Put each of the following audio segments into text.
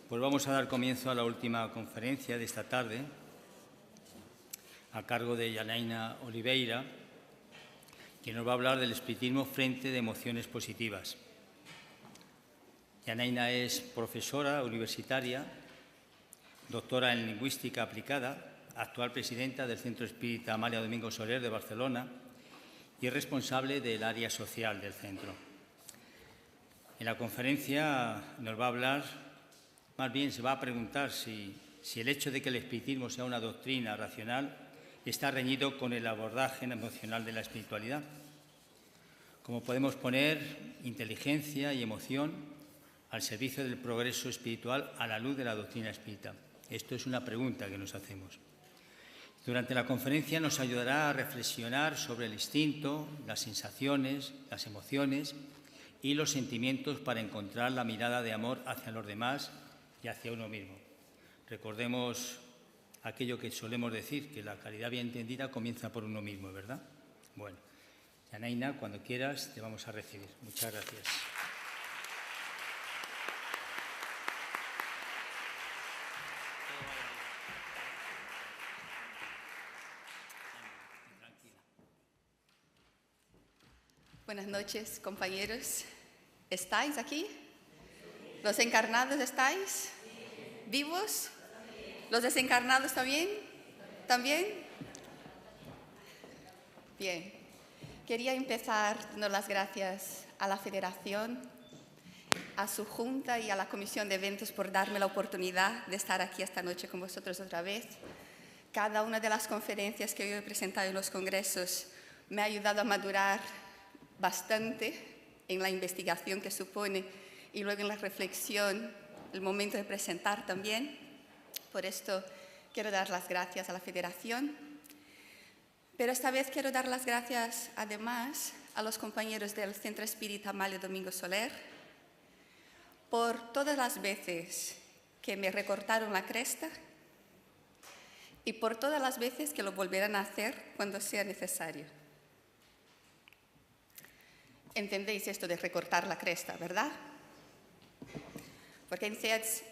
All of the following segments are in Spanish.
Pues vamos a dar comienzo a la última conferencia de esta tarde, a cargo de Janaína Oliveira, que nos va a hablar del espiritismo frente de emociones positivas. Janaína es profesora universitaria, doctora en lingüística aplicada, actual presidenta del Centro Espírita Amalia Domingo Soler de Barcelona y responsable del área social del centro. En la conferencia nos va a hablar, más bien se va a preguntar si el hecho de que el espiritismo sea una doctrina racional está reñido con el abordaje emocional de la espiritualidad. ¿Cómo podemos poner inteligencia y emoción al servicio del progreso espiritual a la luz de la doctrina espírita? Esto es una pregunta que nos hacemos. Durante la conferencia nos ayudará a reflexionar sobre el instinto, las sensaciones, las emociones y los sentimientos para encontrar la mirada de amor hacia los demás y hacia uno mismo. Recordemos aquello que solemos decir, que la caridad bien entendida comienza por uno mismo, ¿verdad? Bueno, Janaína, cuando quieras te vamos a recibir. Muchas gracias. Buenas noches, compañeros. ¿Estáis aquí? ¿Los encarnados estáis? ¿Vivos? ¿Los desencarnados también? ¿También? Bien. Quería empezar dando las gracias a la Federación, a su Junta y a la Comisión de Eventos por darme la oportunidad de estar aquí esta noche con vosotros otra vez. Cada una de las conferencias que yo he presentado en los congresos me ha ayudado a madurar bastante en la investigación que supone y luego en la reflexión, el momento de presentar también. Por esto quiero dar las gracias a la Federación, pero esta vez quiero dar las gracias además a los compañeros del Centro Espírita Amalia Domingo Soler por todas las veces que me recortaron la cresta y por todas las veces que lo volverán a hacer cuando sea necesario. Entendéis esto de recortar la cresta, ¿verdad? Porque en CEADS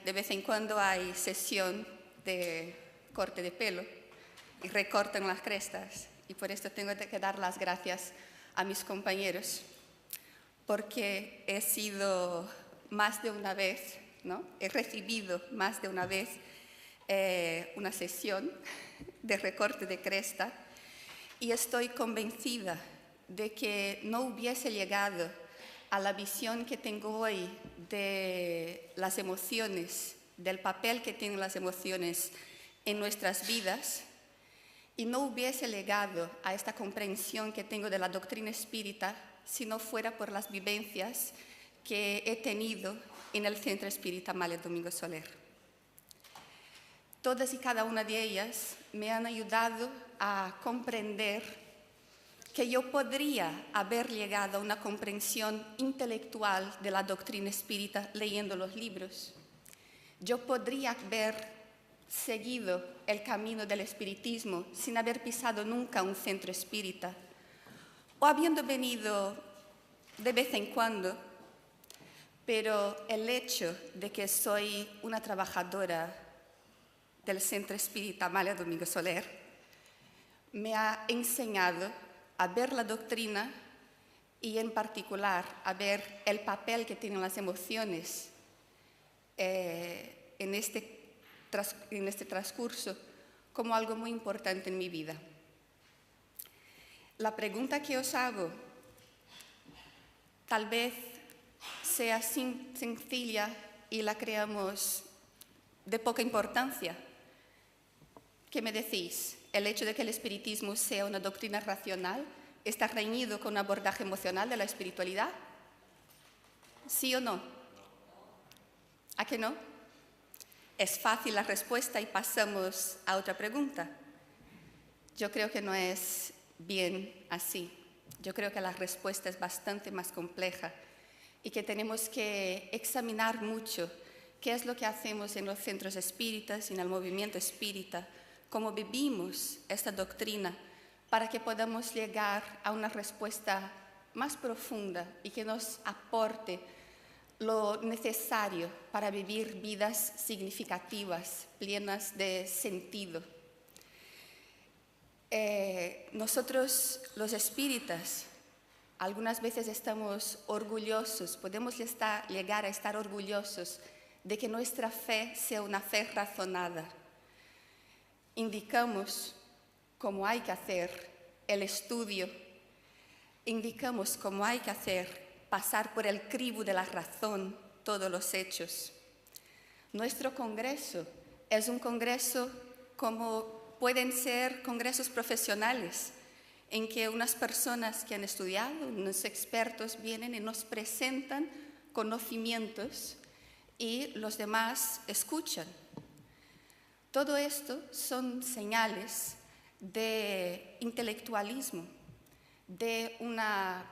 de vez en cuando hay sesión de corte de pelo y recortan las crestas. Y por esto tengo que dar las gracias a mis compañeros, porque he sido más de una vez, ¿no? He recibido más de una vez una sesión de recorte de cresta y estoy convencida de que no hubiese llegado a la visión que tengo hoy de las emociones, del papel que tienen las emociones en nuestras vidas, y no hubiese llegado a esta comprensión que tengo de la doctrina espírita si no fuera por las vivencias que he tenido en el Centro Espírita Amalia Domingo Soler. Todas y cada una de ellas me han ayudado a comprender que yo podría haber llegado a una comprensión intelectual de la doctrina espírita leyendo los libros. Yo podría haber seguido el camino del espiritismo sin haber pisado nunca un centro espírita, o habiendo venido de vez en cuando, pero el hecho de que soy una trabajadora del Centro Espírita Amalia Domingo Soler me ha enseñado a ver la doctrina y en particular a ver el papel que tienen las emociones en este transcurso como algo muy importante en mi vida. La pregunta que os hago tal vez sea sencilla y la creamos de poca importancia. ¿Qué me decís? ¿El hecho de que el espiritismo sea una doctrina racional está reñido con un abordaje emocional de la espiritualidad? ¿Sí o no? ¿A que no? Es fácil la respuesta y pasamos a otra pregunta. Yo creo que no es bien así. Yo creo que la respuesta es bastante más compleja y que tenemos que examinar mucho qué es lo que hacemos en los centros espíritas, en el movimiento espírita, cómo vivimos esta doctrina para que podamos llegar a una respuesta más profunda y que nos aporte lo necesario para vivir vidas significativas, plenas de sentido. Nosotros, los espíritas, algunas veces estamos orgullosos, podemos llegar a estar orgullosos de que nuestra fe sea una fe razonada. Indicamos cómo hay que hacer el estudio, indicamos cómo hay que hacer pasar por el cribo de la razón todos los hechos. Nuestro congreso es un congreso como pueden ser congresos profesionales, en que unas personas que han estudiado, unos expertos vienen y nos presentan conocimientos y los demás escuchan. Todo esto son señales de intelectualismo, de una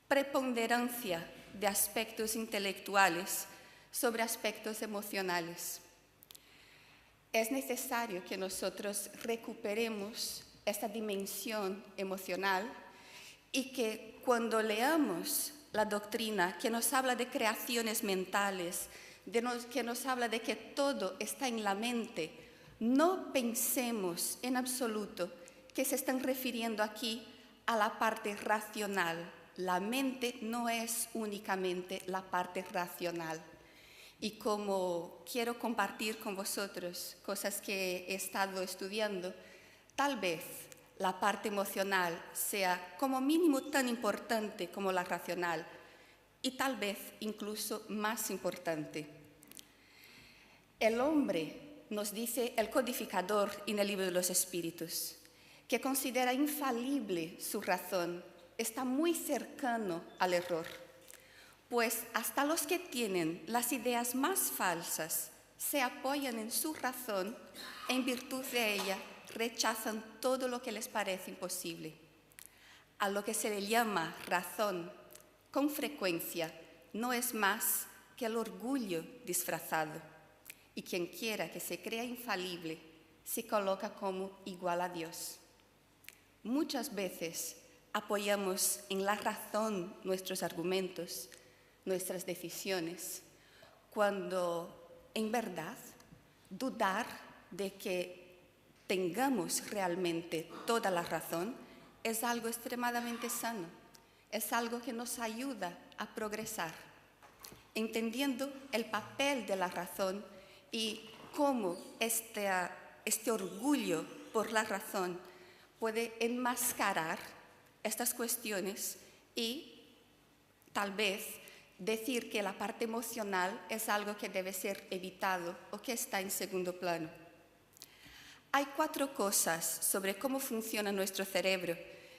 preponderancia de aspectos intelectuales sobre aspectos emocionales. Es necesario que nosotros recuperemos esta dimensión emocional y que cuando leamos la doctrina que nos habla de creaciones mentales, que nos habla de que todo está en la mente, no pensemos en absoluto que se están refiriendo aquí a la parte racional. La mente no es únicamente la parte racional. Y como quiero compartir con vosotros cosas que he estado estudiando, tal vez la parte emocional sea como mínimo tan importante como la racional y tal vez incluso más importante. El hombre, nos dice el codificador en el Libro de los Espíritus, que considera infalible su razón, está muy cercano al error, pues hasta los que tienen las ideas más falsas se apoyan en su razón e en virtud de ella rechazan todo lo que les parece imposible. A lo que se le llama razón, con frecuencia, no es más que el orgullo disfrazado. Y quien quiera que se crea infalible, se coloca como igual a Dios. Muchas veces apoyamos en la razón nuestros argumentos, nuestras decisiones, cuando en verdad dudar de que tengamos realmente toda la razón es algo extremadamente sano, es algo que nos ayuda a progresar, entendiendo el papel de la razón y cómo este orgullo por la razón puede enmascarar estas cuestiones y tal vez decir que la parte emocional es algo que debe ser evitado o que está en segundo plano. Hay 4 cosas sobre cómo funciona nuestro cerebro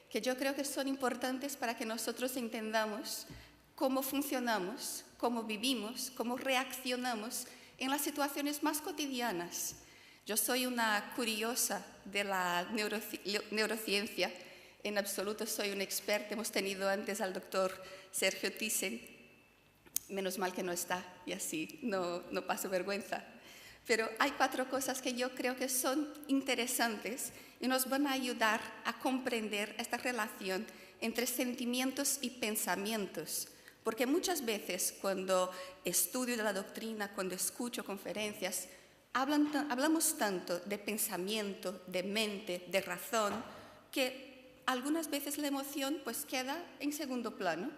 que yo creo que son importantes para que nosotros entendamos cómo funcionamos, cómo vivimos, cómo reaccionamos en las situaciones más cotidianas. Yo soy una curiosa de la neurociencia, en absoluto soy una experta. Hemos tenido antes al doctor Sergio Thyssen, menos mal que no está y así no paso vergüenza. Pero hay 4 cosas que yo creo que son interesantes y nos van a ayudar a comprender esta relación entre sentimientos y pensamientos. Porque muchas veces cuando estudio de la doctrina, cuando escucho conferencias, hablamos tanto de pensamiento, de mente, de razón, que algunas veces la emoción pues queda en segundo plano.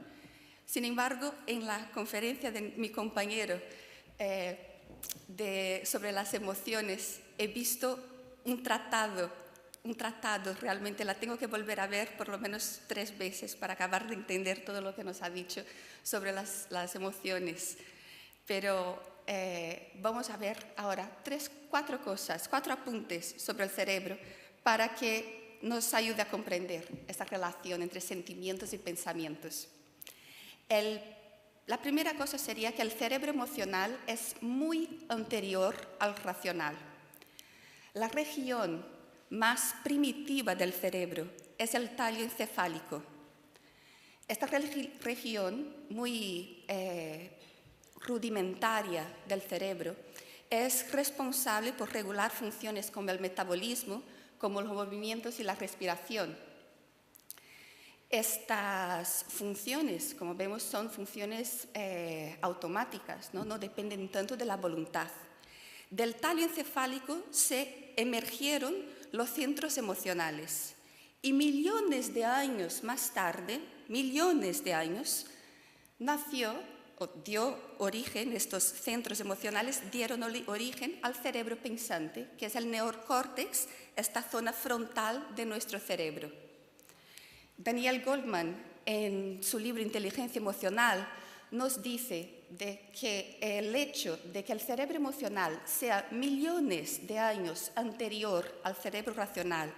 Sin embargo, en la conferencia de mi compañero sobre las emociones, he visto un tratado, realmente la tengo que volver a ver por lo menos 3 veces para acabar de entender todo lo que nos ha dicho sobre las emociones. Pero vamos a ver ahora 4 cosas, 4 apuntes sobre el cerebro para que nos ayude a comprender esta relación entre sentimientos y pensamientos. La primera cosa sería que el cerebro emocional es muy anterior al racional. La región más primitiva del cerebro es el tallo encefálico. Esta región muy rudimentaria del cerebro es responsable por regular funciones como el metabolismo, como los movimientos y la respiración. Estas funciones, como vemos, son funciones automáticas, ¿no? No dependen tanto de la voluntad. Del tallo encefálico se emergieron los centros emocionales y millones de años más tarde, dio origen, estos centros emocionales dieron origen al cerebro pensante, que es el neocórtex, esta zona frontal de nuestro cerebro. Daniel Goleman, en su libro Inteligencia Emocional, nos dice que el hecho de que el cerebro emocional sea millones de años anterior al cerebro racional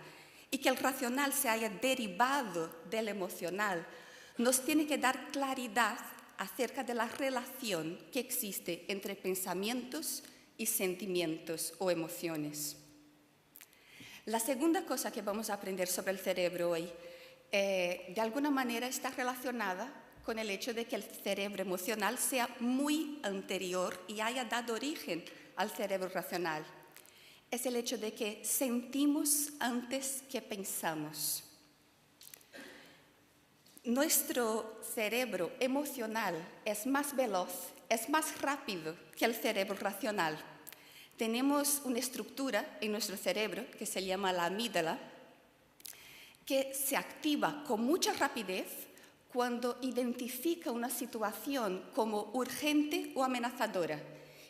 y que el racional se haya derivado del emocional, nos tiene que dar claridad acerca de la relación que existe entre pensamientos y sentimientos o emociones. La segunda cosa que vamos a aprender sobre el cerebro hoy, de alguna manera está relacionada con el hecho de que el cerebro emocional sea muy anterior y haya dado origen al cerebro racional. Es el hecho de que sentimos antes que pensamos. Nuestro cerebro emocional es más veloz, es más rápido que el cerebro racional. Tenemos una estructura en nuestro cerebro que se llama la amígdala, que se activa con mucha rapidez cuando identifica una situación como urgente o amenazadora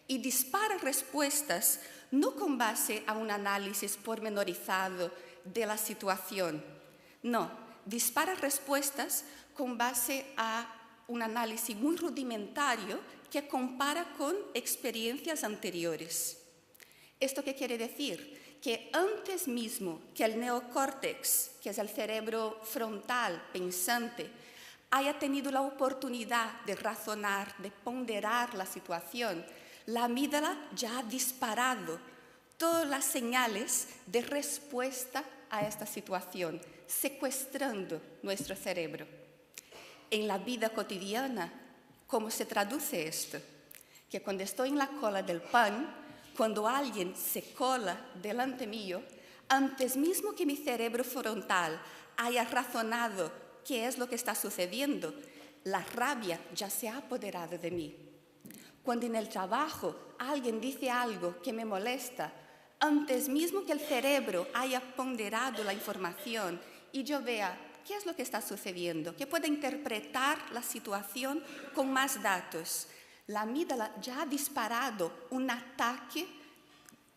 y dispara respuestas no con base a un análisis pormenorizado de la situación, no. Dispara respuestas con base a un análisis muy rudimentario que compara con experiencias anteriores. ¿Esto qué quiere decir? Que antes mismo que el neocórtex, que es el cerebro frontal, pensante, haya tenido la oportunidad de razonar, de ponderar la situación, la amígdala ya ha disparado todas las señales de respuesta a esta situación, secuestrando nuestro cerebro. En la vida cotidiana, ¿cómo se traduce esto? Que cuando estoy en la cola del pan, cuando alguien se cola delante mío, antes mismo que mi cerebro frontal haya razonado qué es lo que está sucediendo, la rabia ya se ha apoderado de mí. Cuando en el trabajo alguien dice algo que me molesta, antes mismo que el cerebro haya ponderado la información y yo vea qué es lo que está sucediendo, que pueda interpretar la situación con más datos, la amígdala ya ha disparado un ataque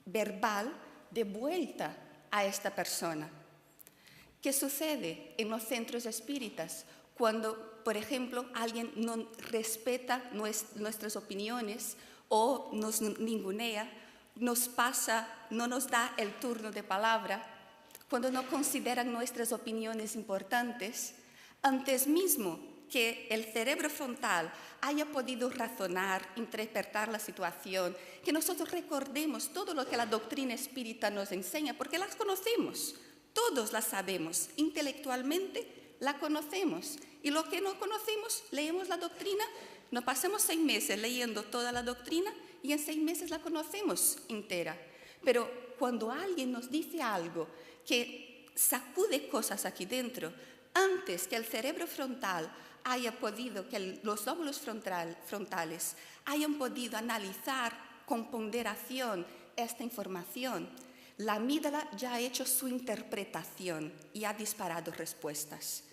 verbal de vuelta a esta persona. ¿Qué sucede en los centros espíritas cuando, por ejemplo, alguien no respeta nuestras opiniones o nos ningunea, no nos da el turno de palabra, cuando no consideran nuestras opiniones importantes? Antes mismo que el cerebro frontal haya podido razonar, interpretar la situación, que nosotros recordemos todo lo que la doctrina espírita nos enseña, porque las conocemos, todos las sabemos, intelectualmente la conocemos, y lo que no conocemos, leemos la doctrina, nos pasamos 6 meses leyendo toda la doctrina y en 6 meses la conocemos entera. Pero cuando alguien nos dice algo que sacude cosas aquí dentro, antes que el cerebro frontal haya podido, que los lóbulos frontales hayan podido analizar con ponderación esta información, la amígdala ya ha hecho su interpretación y ha disparado respuestas.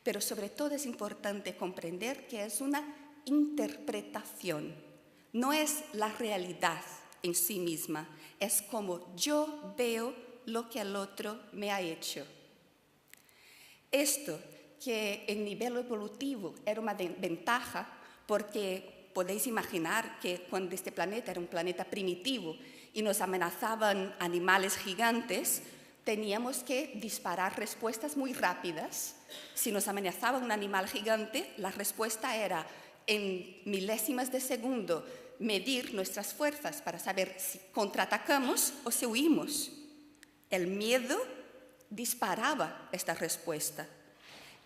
Pero sobre todo es importante comprender que es una interpretación, no es la realidad en sí misma, es como yo veo lo que el otro me ha hecho. Esto, que en nivel evolutivo era una ventaja, porque podéis imaginar que cuando este planeta era un planeta primitivo y nos amenazaban animales gigantes, teníamos que disparar respuestas muy rápidas. Si nos amenazaba un animal gigante, la respuesta era en milésimas de segundo medir nuestras fuerzas para saber si contraatacamos o si huimos. El miedo disparaba esta respuesta.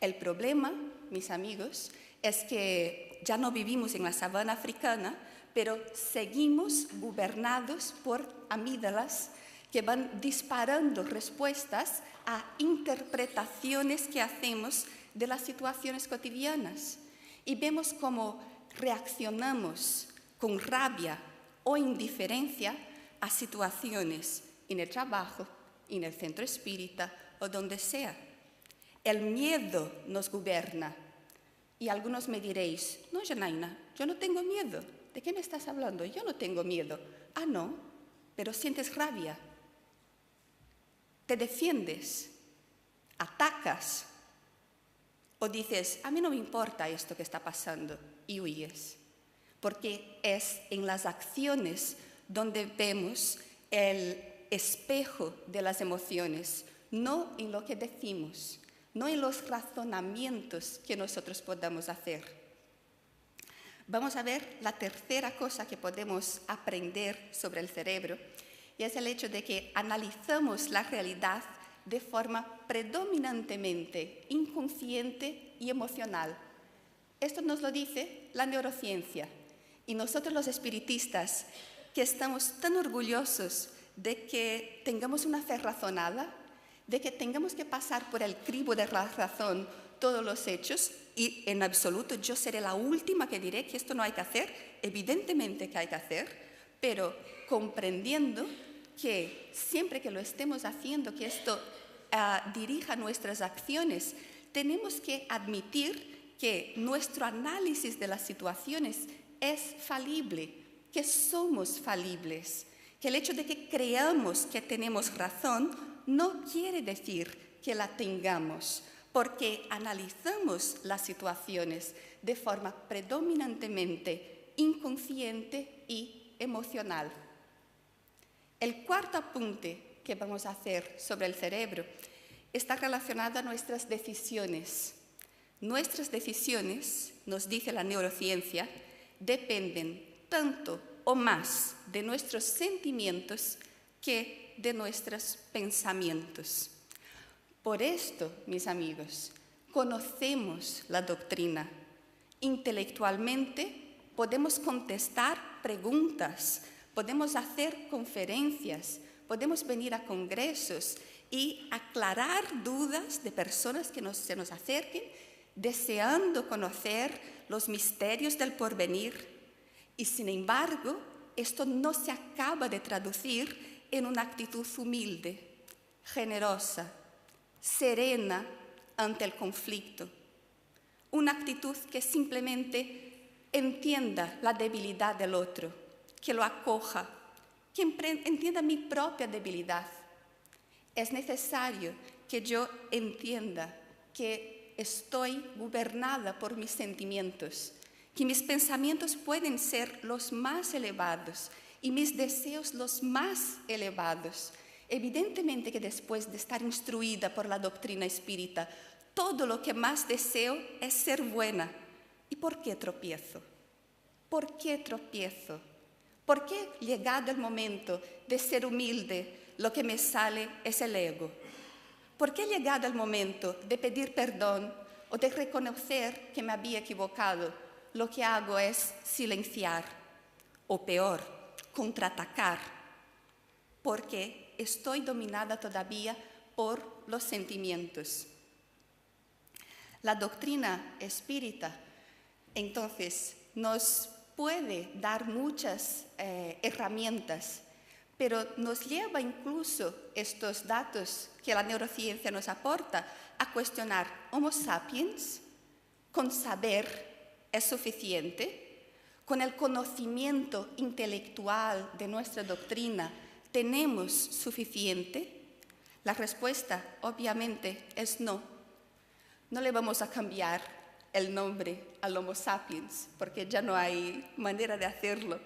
El problema, mis amigos, es que ya no vivimos en la sabana africana, pero seguimos gobernados por amígdalas que van disparando respuestas a interpretaciones que hacemos de las situaciones cotidianas y vemos cómo reaccionamos con rabia o indiferencia a situaciones en el trabajo, en el centro espírita o donde sea. El miedo nos gobierna. Y algunos me diréis, no, Janaina, yo no tengo miedo. ¿De qué me estás hablando? Yo no tengo miedo. Ah, no, pero sientes rabia. Te defiendes, atacas o dices, a mí no me importa esto que está pasando y huyes. Porque es en las acciones donde vemos el espejo de las emociones, no en lo que decimos, no en los razonamientos que nosotros podamos hacer. Vamos a ver la tercera cosa que podemos aprender sobre el cerebro, y es el hecho de que analizamos la realidad de forma predominantemente inconsciente y emocional. Esto nos lo dice la neurociencia, y nosotros los espiritistas, que estamos tan orgullosos de que tengamos una fe razonada, de que tengamos que pasar por el cribo de la razón todos los hechos, y en absoluto yo seré la última que diré que esto no hay que hacer, evidentemente que hay que hacer, pero comprendiendo que siempre que lo estemos haciendo, que esto dirija nuestras acciones, tenemos que admitir que nuestro análisis de las situaciones es falible, que somos falibles, que el hecho de que creamos que tenemos razón no quiere decir que la tengamos, porque analizamos las situaciones de forma predominantemente inconsciente y emocional. El cuarto apunte que vamos a hacer sobre el cerebro está relacionado a nuestras decisiones. Nuestras decisiones, nos dice la neurociencia, dependen tanto o más de nuestros sentimientos que de nuestros pensamientos. Por esto, mis amigos, conocemos la doctrina. Intelectualmente podemos contestar preguntas, podemos hacer conferencias, podemos venir a congresos y aclarar dudas de personas que se nos acerquen, deseando conocer los misterios del porvenir. Y sin embargo, esto no se acaba de traducir en una actitud humilde, generosa, serena ante el conflicto. Una actitud que simplemente entienda la debilidad del otro, que lo acoja, que entienda mi propia debilidad. Es necesario que yo entienda que estoy gobernada por mis sentimientos, que mis pensamientos pueden ser los más elevados y mis deseos los más elevados. Evidentemente que después de estar instruida por la doctrina espírita, todo lo que más deseo es ser buena. ¿Y por qué tropiezo? ¿Por qué tropiezo? ¿Por qué, llegado el momento de ser humilde, lo que me sale es el ego? ¿Por qué, llegado el momento de pedir perdón o de reconocer que me había equivocado, lo que hago es silenciar o peor, contraatacar? Porque estoy dominada todavía por los sentimientos. La doctrina espírita, entonces, nos puede dar muchas herramientas, pero nos lleva incluso estos datos que la neurociencia nos aporta a cuestionar: ¿Homo sapiens con saber es suficiente? ¿Con el conocimiento intelectual de nuestra doctrina tenemos suficiente? La respuesta, obviamente, es no. No le vamos a cambiar el nombre al Homo sapiens, porque ya no hay manera de hacerlo.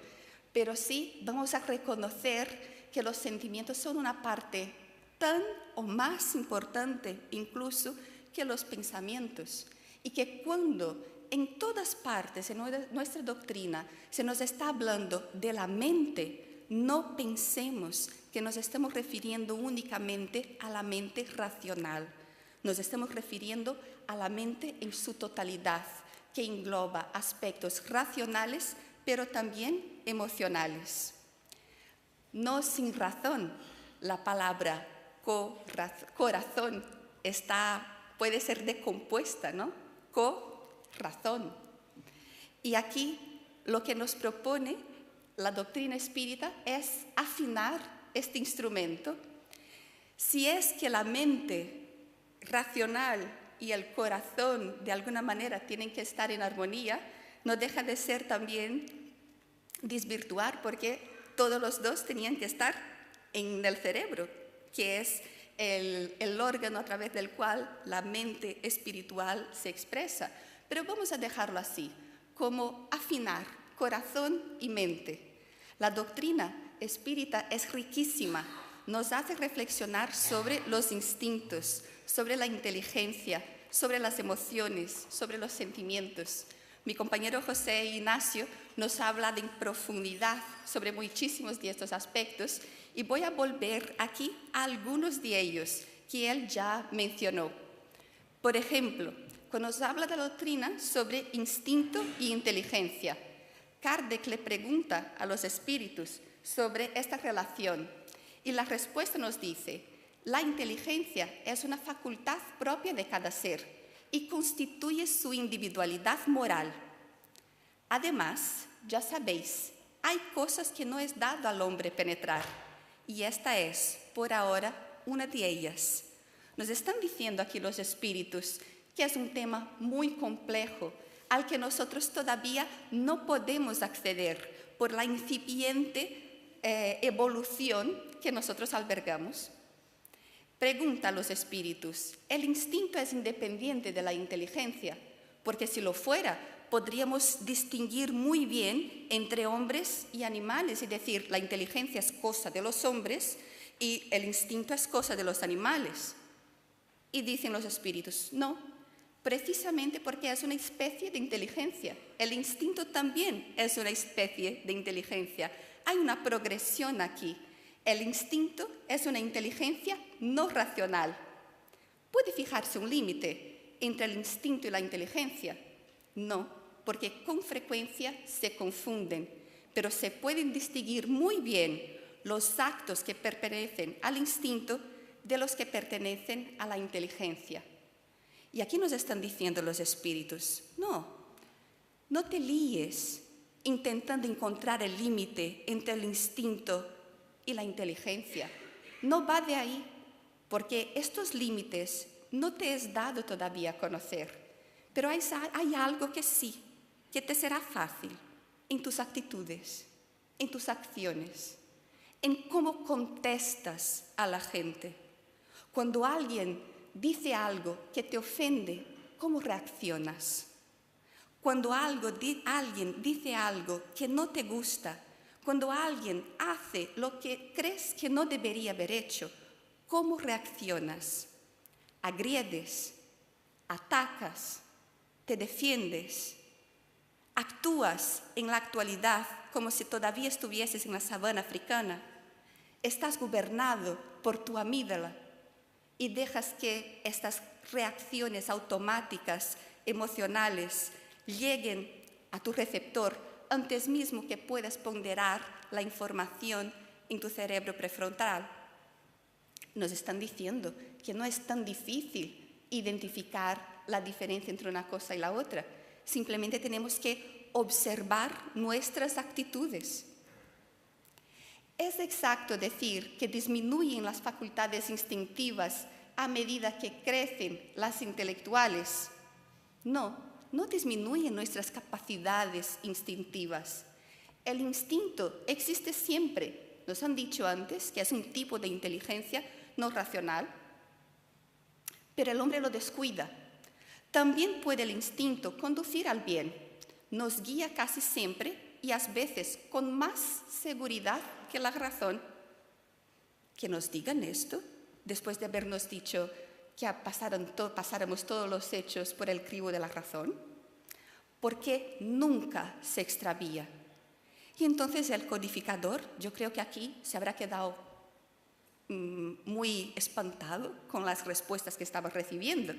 Pero sí vamos a reconocer que los sentimientos son una parte tan o más importante incluso que los pensamientos. Y que cuando en todas partes en nuestra doctrina se nos está hablando de la mente, no pensemos que nos estamos refiriendo únicamente a la mente racional. Nos estamos refiriendo a la mente en su totalidad, que engloba aspectos racionales, pero también emocionales. No sin razón, la palabra corazón está puede ser decompuesta, ¿no? Co-razón. Y aquí lo que nos propone la doctrina espírita es afinar este instrumento. Si es que la mente racional y el corazón de alguna manera tienen que estar en armonía, no deja de ser también desvirtuar, porque todos los dos tenían que estar en el cerebro, que es el órgano a través del cual la mente espiritual se expresa. Pero vamos a dejarlo así, como afinar corazón y mente. La doctrina espírita es riquísima, nos hace reflexionar sobre los instintos, sobre la inteligencia, sobre las emociones, sobre los sentimientos. Mi compañero José Ignacio nos habla en profundidad sobre muchísimos de estos aspectos y voy a volver aquí a algunos de ellos que él ya mencionó. Por ejemplo, cuando nos habla de la doctrina sobre instinto y inteligencia, Kardec le pregunta a los espíritus sobre esta relación y la respuesta nos dice: la inteligencia es una facultad propia de cada ser y constituye su individualidad moral. Además, ya sabéis, hay cosas que no es dado al hombre penetrar, y esta es, por ahora, una de ellas. Nos están diciendo aquí los espíritus que es un tema muy complejo, al que nosotros todavía no podemos acceder por la incipiente evolución que nosotros albergamos. Pregunta a los espíritus: ¿el instinto es independiente de la inteligencia? Porque si lo fuera, podríamos distinguir muy bien entre hombres y animales y decir, la inteligencia es cosa de los hombres y el instinto es cosa de los animales. Y dicen los espíritus: no, precisamente porque es una especie de inteligencia. El instinto también es una especie de inteligencia. Hay una progresión aquí. El instinto es una inteligencia no racional. ¿Puede fijarse un límite entre el instinto y la inteligencia? No, porque con frecuencia se confunden, pero se pueden distinguir muy bien los actos que pertenecen al instinto de los que pertenecen a la inteligencia. Y aquí nos están diciendo los espíritus: no te líes intentando encontrar el límite entre el instinto y la inteligencia. No va de ahí, porque estos límites no te es dado todavía a conocer. Pero hay algo que sí, que te será fácil en tus actitudes, en tus acciones, en cómo contestas a la gente. Cuando alguien dice algo que te ofende, ¿cómo reaccionas? Cuando alguien dice algo que no te gusta, cuando alguien hace lo que crees que no debería haber hecho, ¿cómo reaccionas? ¿Agriedes? ¿Atacas? ¿Te defiendes? ¿Actúas en la actualidad como si todavía estuvieses en la sabana africana? ¿Estás gobernado por tu amígdala y dejas que estas reacciones automáticas, emocionales, lleguen a tu receptor antes mismo que puedas ponderar la información en tu cerebro prefrontal? Nos están diciendo que no es tan difícil identificar la diferencia entre una cosa y la otra. Simplemente tenemos que observar nuestras actitudes. ¿Es exacto decir que disminuyen las facultades instintivas a medida que crecen las intelectuales? No disminuyen nuestras capacidades instintivas. El instinto existe siempre. Nos han dicho antes que es un tipo de inteligencia no racional, pero el hombre lo descuida. También puede el instinto conducir al bien. Nos guía casi siempre y a veces con más seguridad que la razón. Que nos digan esto después de habernos dicho que pasáramos todos los hechos por el crivo de la razón, porque nunca se extravía. Y entonces el codificador, yo creo que aquí se habrá quedado muy espantado con las respuestas que estaba recibiendo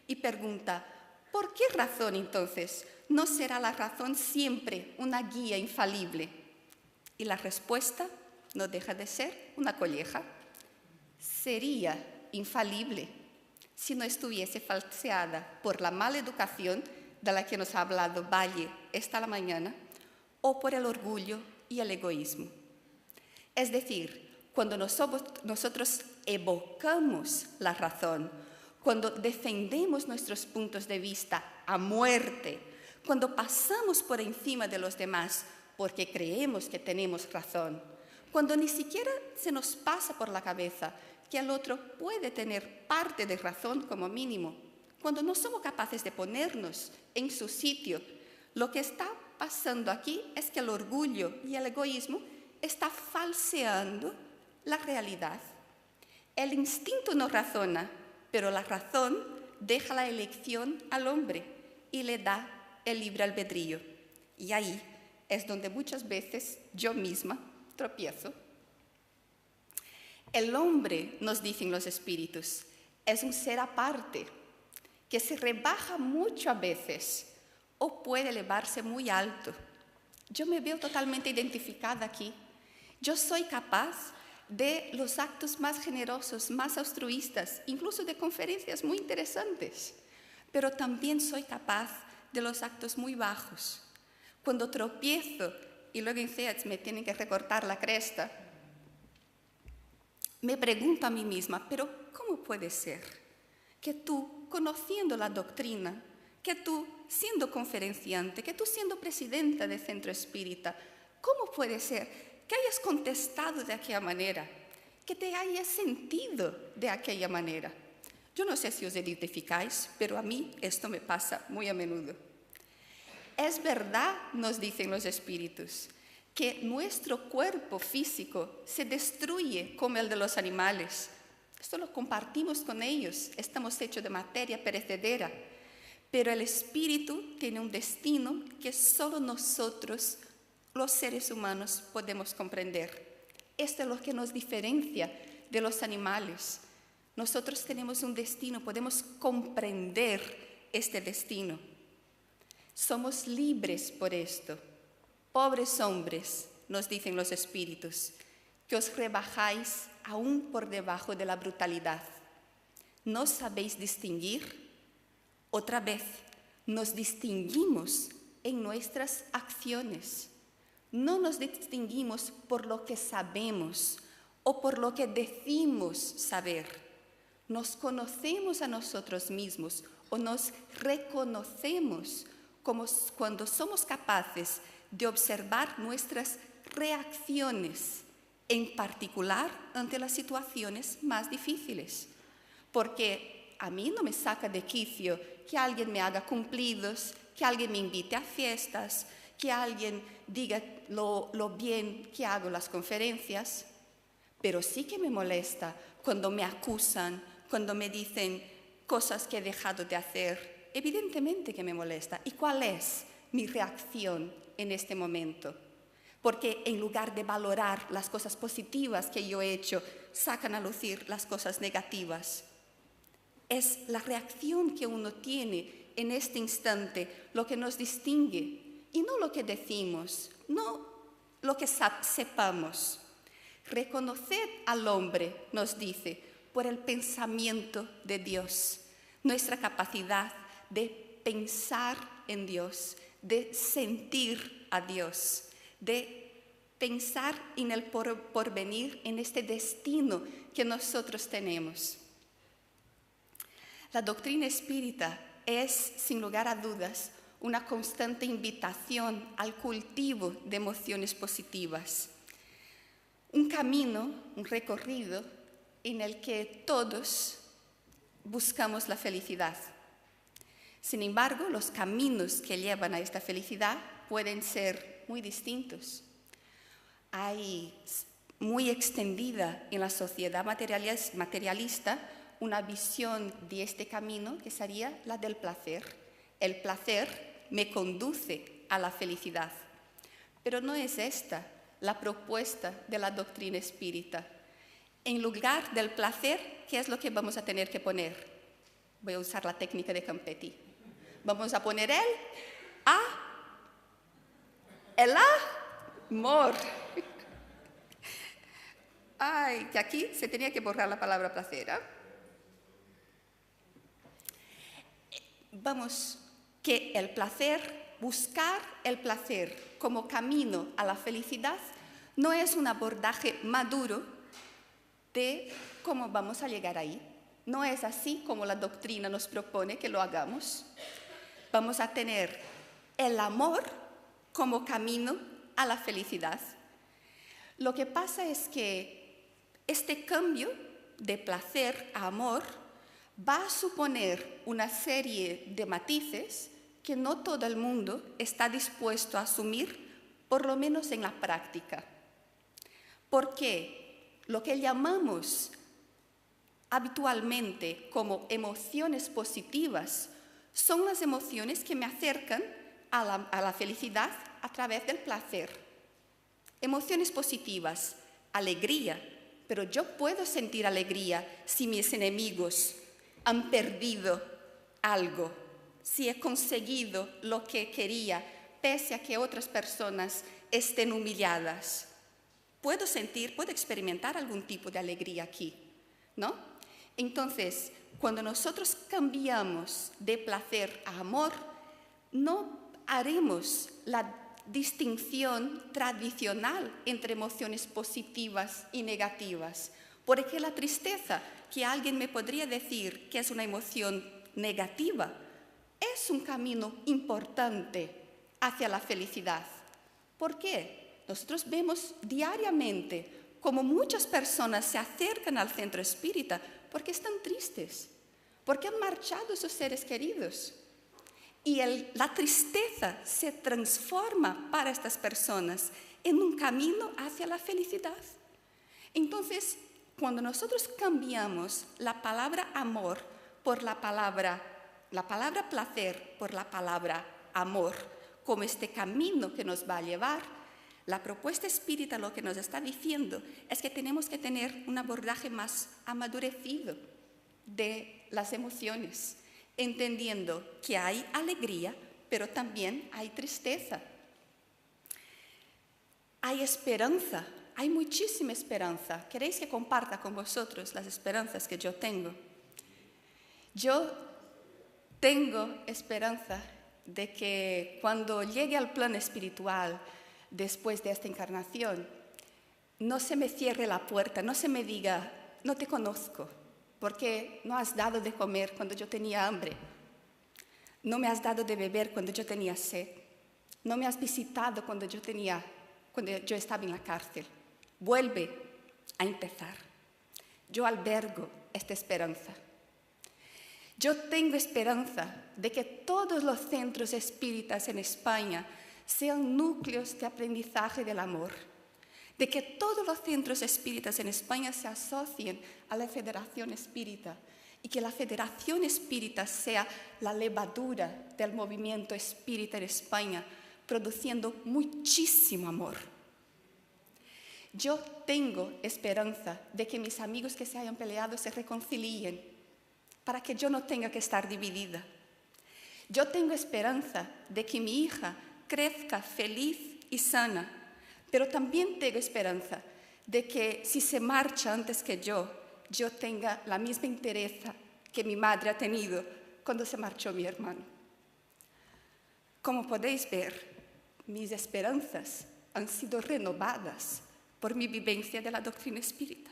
y pregunta: ¿por qué razón entonces no será la razón siempre una guía infalible? Y la respuesta no deja de ser una colleja. Sería infalible, si no estuviese falseada por la mala educación de la que nos ha hablado Valle esta mañana, o por el orgullo y el egoísmo. Es decir, cuando nosotros evocamos la razón, cuando defendemos nuestros puntos de vista a muerte, cuando pasamos por encima de los demás porque creemos que tenemos razón, cuando ni siquiera se nos pasa por la cabeza que el otro puede tener parte de razón como mínimo, cuando no somos capaces de ponernos en su sitio, lo que está pasando aquí es que el orgullo y el egoísmo está falseando la realidad. El instinto no razona, pero la razón deja la elección al hombre y le da el libre albedrío. Y ahí es donde muchas veces yo misma tropiezo. El hombre, nos dicen los espíritus, es un ser aparte, que se rebaja mucho a veces o puede elevarse muy alto. Yo me veo totalmente identificada aquí. Yo soy capaz de los actos más generosos, más altruistas, incluso de conferencias muy interesantes, pero también soy capaz de los actos muy bajos. Cuando tropiezo y luego en CEATS me tienen que recortar la cresta, me pregunto a mí misma, pero ¿cómo puede ser que tú, conociendo la doctrina, que tú, siendo conferenciante, que tú, siendo presidenta del Centro Espírita, cómo puede ser que hayas contestado de aquella manera, que te hayas sentido de aquella manera? Yo no sé si os identificáis, pero a mí esto me pasa muy a menudo. Es verdad, nos dicen los espíritus, que nuestro cuerpo físico se destruye como el de los animales. Esto lo compartimos con ellos, estamos hechos de materia perecedera, pero el espíritu tiene un destino que solo nosotros, los seres humanos, podemos comprender. Esto es lo que nos diferencia de los animales. Nosotros tenemos un destino, podemos comprender este destino. Somos libres por esto. Pobres hombres, nos dicen los espíritus, que os rebajáis aún por debajo de la brutalidad. ¿No sabéis distinguir? Otra vez, nos distinguimos en nuestras acciones. No nos distinguimos por lo que sabemos o por lo que decimos saber. Nos conocemos a nosotros mismos o nos reconocemos como cuando somos capaces de observar nuestras reacciones, en particular ante las situaciones más difíciles. Porque a mí no me saca de quicio que alguien me haga cumplidos, que alguien me invite a fiestas, que alguien diga lo bien que hago las conferencias, pero sí que me molesta cuando me acusan, cuando me dicen cosas que he dejado de hacer. Evidentemente que me molesta. ¿Y cuál es mi reacción en este momento? Porque en lugar de valorar las cosas positivas que yo he hecho, sacan a lucir las cosas negativas. Es la reacción que uno tiene en este instante lo que nos distingue, y no lo que decimos, no lo que sepamos. Reconoced al hombre, nos dice, por el pensamiento de Dios, nuestra capacidad de pensar en Dios, de sentir a Dios, de pensar en el porvenir, en este destino que nosotros tenemos. La doctrina espírita es, sin lugar a dudas, una constante invitación al cultivo de emociones positivas. Un camino, un recorrido en el que todos buscamos la felicidad. Sin embargo, los caminos que llevan a esta felicidad pueden ser muy distintos. Hay muy extendida en la sociedad materialista una visión de este camino que sería la del placer. El placer me conduce a la felicidad. Pero no es esta la propuesta de la doctrina espírita. En lugar del placer, ¿qué es lo que vamos a tener que poner? Voy a usar la técnica de Campetti. Vamos a poner el amor. Ay, que aquí se tenía que borrar la palabra placer, ¿eh? que el placer, buscar el placer como camino a la felicidad, no es un abordaje maduro de cómo vamos a llegar ahí. No es así como la doctrina nos propone que lo hagamos. Vamos a tener el amor como camino a la felicidad. Lo que pasa es que este cambio de placer a amor va a suponer una serie de matices que no todo el mundo está dispuesto a asumir, por lo menos en la práctica. Porque lo que llamamos habitualmente como emociones positivas son las emociones que me acercan a la felicidad a través del placer. Emociones positivas, alegría, pero yo puedo sentir alegría si mis enemigos han perdido algo, si he conseguido lo que quería, pese a que otras personas estén humilladas. Puedo experimentar algún tipo de alegría aquí, ¿no? Entonces, cuando nosotros cambiamos de placer a amor, no haremos la distinción tradicional entre emociones positivas y negativas, porque la tristeza, que alguien me podría decir que es una emoción negativa, es un camino importante hacia la felicidad. ¿Por qué? Nosotros vemos diariamente cómo muchas personas se acercan al centro espírita porque están tristes, porque han marchado sus seres queridos. Y la tristeza se transforma para estas personas en un camino hacia la felicidad. Entonces, cuando nosotros cambiamos la palabra amor por la palabra placer por la palabra amor, como este camino que nos va a llevar, la propuesta espírita lo que nos está diciendo es que tenemos que tener un abordaje más amadurecido de las emociones, entendiendo que hay alegría, pero también hay tristeza. Hay esperanza, hay muchísima esperanza. ¿Queréis que comparta con vosotros las esperanzas que yo tengo? Yo tengo esperanza de que cuando llegue al plano espiritual, después de esta encarnación, no se me cierre la puerta, no se me diga, no te conozco, porque no has dado de comer cuando yo tenía hambre, no me has dado de beber cuando yo tenía sed, no me has visitado cuando yo estaba en la cárcel. Vuelve a empezar. Yo albergo esta esperanza. Yo tengo esperanza de que todos los centros espíritas en España sean núcleos de aprendizaje del amor, de que todos los centros espíritas en España se asocien a la Federación Espírita y que la Federación Espírita sea la levadura del movimiento espírita en España, produciendo muchísimo amor. Yo tengo esperanza de que mis amigos que se hayan peleado se reconcilien para que yo no tenga que estar dividida. Yo tengo esperanza de que mi hija crezca feliz y sana, pero también tengo esperanza de que si se marcha antes que yo tenga la misma entereza que mi madre ha tenido cuando se marchó mi hermano. Como podéis ver, mis esperanzas han sido renovadas por mi vivencia de la doctrina espírita.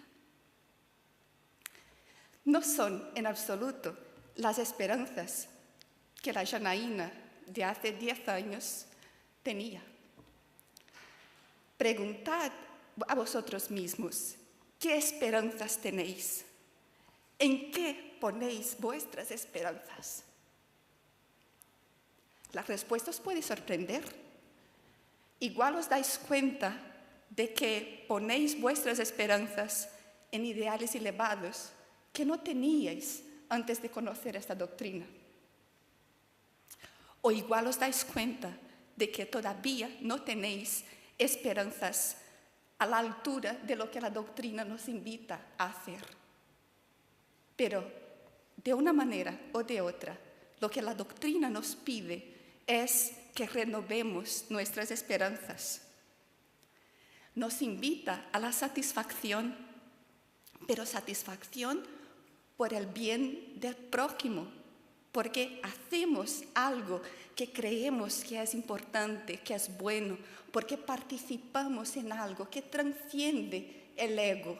No son en absoluto las esperanzas que la Janaína de hace 10 años tenía. Preguntad a vosotros mismos, ¿qué esperanzas tenéis? ¿En qué ponéis vuestras esperanzas? La respuesta os puede sorprender. Igual os dais cuenta de que ponéis vuestras esperanzas en ideales elevados que no teníais antes de conocer esta doctrina. O igual os dais cuenta de que todavía no tenéis esperanzas a la altura de lo que la doctrina nos invita a hacer. Pero, de una manera o de otra, lo que la doctrina nos pide es que renovemos nuestras esperanzas. Nos invita a la satisfacción, pero satisfacción por el bien del prójimo, porque hacemos algo que creemos que es importante, que es bueno, porque participamos en algo que trasciende el ego,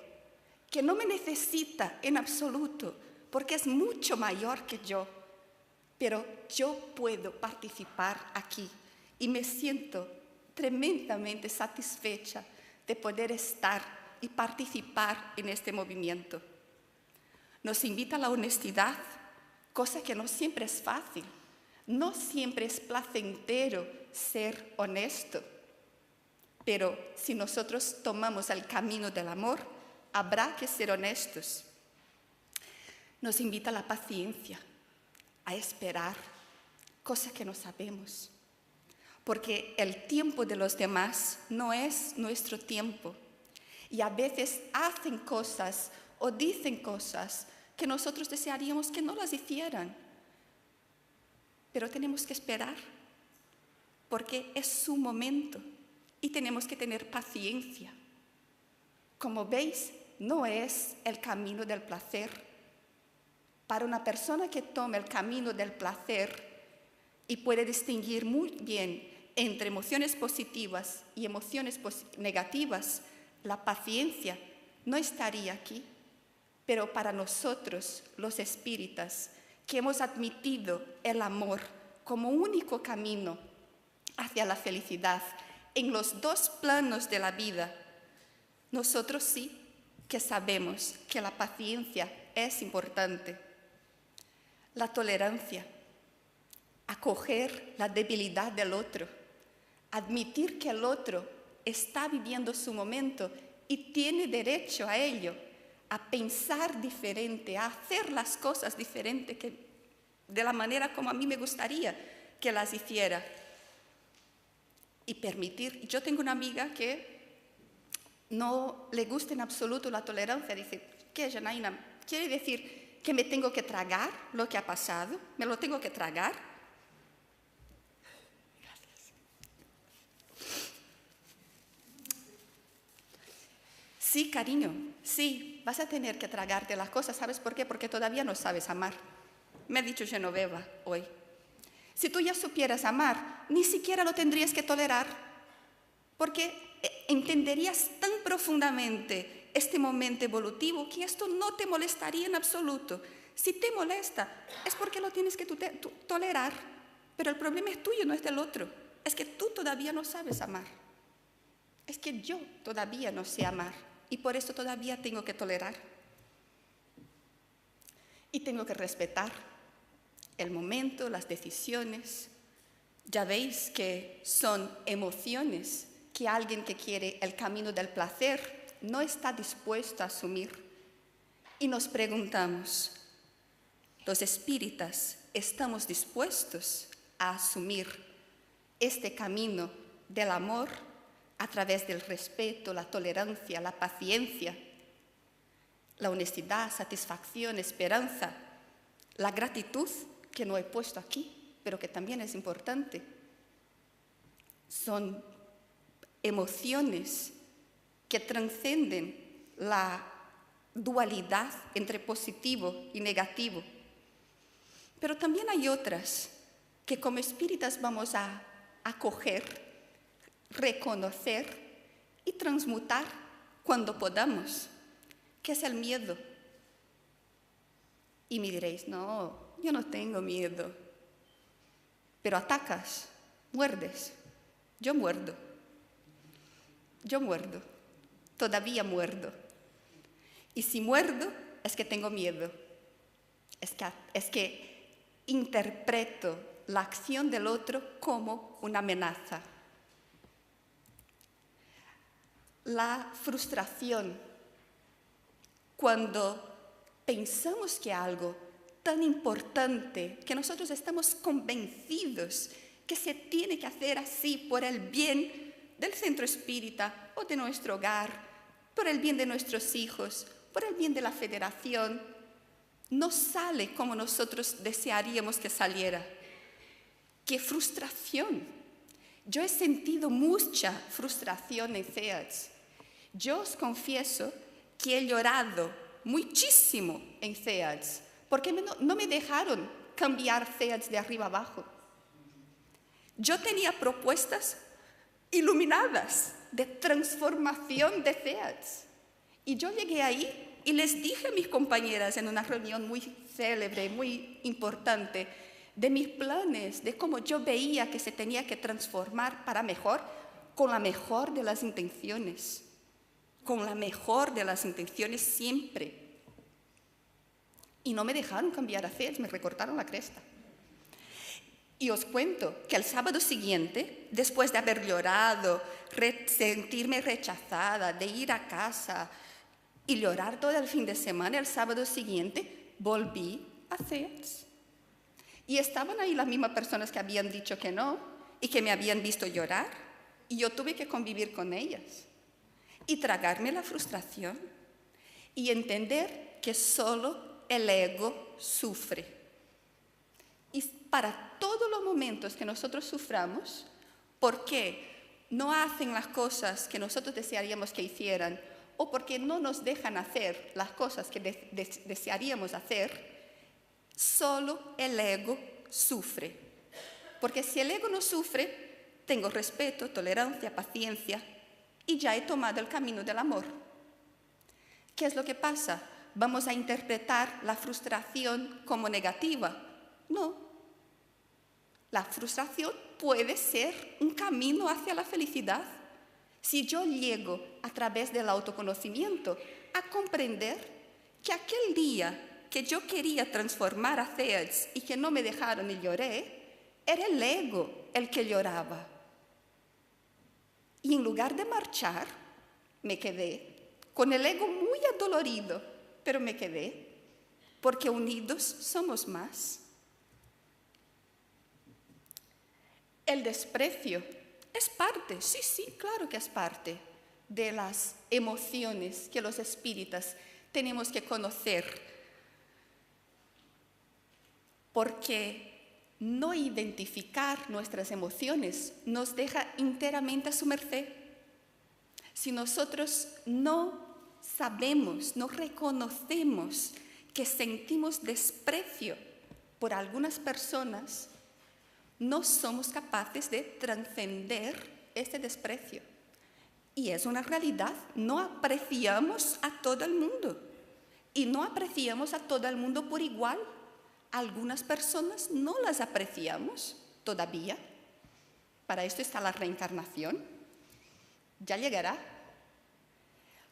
que no me necesita en absoluto, porque es mucho mayor que yo, pero yo puedo participar aquí y me siento tremendamente satisfecha de poder estar y participar en este movimiento. Nos invita a la honestidad, cosa que no siempre es fácil. No siempre es placentero ser honesto. Pero si nosotros tomamos el camino del amor, habrá que ser honestos. Nos invita a la paciencia, a esperar, cosa que no sabemos. Porque el tiempo de los demás no es nuestro tiempo. Y a veces hacen cosas o dicen cosas que nosotros desearíamos que no las hicieran. Pero tenemos que esperar, porque es su momento y tenemos que tener paciencia. Como veis, no es el camino del placer. Para una persona que toma el camino del placer y puede distinguir muy bien entre emociones positivas y emociones negativas, la paciencia no estaría aquí. Pero para nosotros, los espíritas, que hemos admitido el amor como único camino hacia la felicidad en los dos planos de la vida, nosotros sí que sabemos que la paciencia es importante. La tolerancia, acoger la debilidad del otro, admitir que el otro está viviendo su momento y tiene derecho a ello, a pensar diferente, a hacer las cosas diferente de la manera como a mí me gustaría que las hiciera. Y permitir. Yo tengo una amiga que no le gusta en absoluto la tolerancia. Dice, ¿qué, Janaína? ¿Quiere decir que me tengo que tragar lo que ha pasado? ¿Me lo tengo que tragar? Gracias. Sí, cariño, sí, vas a tener que tragarte las cosas. ¿Sabes por qué? Porque todavía no sabes amar. Me ha dicho Genoveva hoy. Si tú ya supieras amar, ni siquiera lo tendrías que tolerar, porque entenderías tan profundamente este momento evolutivo que esto no te molestaría en absoluto. Si te molesta, es porque lo tienes que tolerar, pero el problema es tuyo, no es del otro. Es que tú todavía no sabes amar. Es que yo todavía no sé amar y por eso todavía tengo que tolerar. Y tengo que respetar el momento, las decisiones. Ya veis que son emociones que alguien que quiere el camino del placer no está dispuesto a asumir. Y nos preguntamos, ¿los espíritas estamos dispuestos a asumir este camino del amor a través del respeto, la tolerancia, la paciencia, la honestidad, satisfacción, esperanza, la gratitud, que no he puesto aquí, pero que también es importante? Son emociones que trascienden la dualidad entre positivo y negativo. Pero también hay otras que como espíritas vamos a acoger, reconocer y transmutar cuando podamos, que es el miedo. Y me diréis, no, yo no tengo miedo. Pero atacas, muerdes. Yo muerdo. Yo muerdo. Todavía muerdo. Y si muerdo, es que tengo miedo. Es que interpreto la acción del otro como una amenaza. La frustración, cuando pensamos que algo tan importante, que nosotros estamos convencidos que se tiene que hacer así por el bien del centro espírita o de nuestro hogar, por el bien de nuestros hijos, por el bien de la federación, no sale como nosotros desearíamos que saliera. ¡Qué frustración! Yo he sentido mucha frustración en CEADS. Yo os confieso que he llorado muchísimo en CEADS, porque no me dejaron cambiar CEADS de arriba abajo. Yo tenía propuestas iluminadas de transformación de CEADS. Y yo llegué ahí y les dije a mis compañeras en una reunión muy célebre, muy importante, de mis planes, de cómo yo veía que se tenía que transformar para mejor, con la mejor de las intenciones. Con la mejor de las intenciones siempre. Y no me dejaron cambiar a CEADS, me recortaron la cresta. Y os cuento que el sábado siguiente, después de haber llorado, sentirme rechazada, de ir a casa y llorar todo el fin de semana, el sábado siguiente volví a CEADS. Y estaban ahí las mismas personas que habían dicho que no y que me habían visto llorar. Y yo tuve que convivir con ellas y tragarme la frustración y entender que solo el ego sufre. Y para todos los momentos que nosotros suframos, porque no hacen las cosas que nosotros desearíamos que hicieran o porque no nos dejan hacer las cosas que desearíamos hacer, solo el ego sufre. Porque si el ego no sufre, tengo respeto, tolerancia, paciencia y ya he tomado el camino del amor. ¿Qué es lo que pasa? ¿Vamos a interpretar la frustración como negativa? No. La frustración puede ser un camino hacia la felicidad. Si yo llego a través del autoconocimiento a comprender que aquel día que yo quería transformar a CEADS y que no me dejaron y lloré, era el ego el que lloraba. Y en lugar de marchar, me quedé con el ego muy adolorido, pero me quedé, porque unidos somos más. El desprecio es parte, sí, claro que es parte de las emociones que los espíritas tenemos que conocer, porque no identificar nuestras emociones nos deja enteramente a su merced. Si nosotros no sabemos, no reconocemos que sentimos desprecio por algunas personas, no somos capaces de trascender este desprecio. Y es una realidad, no apreciamos a todo el mundo. Y no apreciamos a todo el mundo por igual. Algunas personas no las apreciamos todavía. Para esto está la reencarnación. Ya llegará.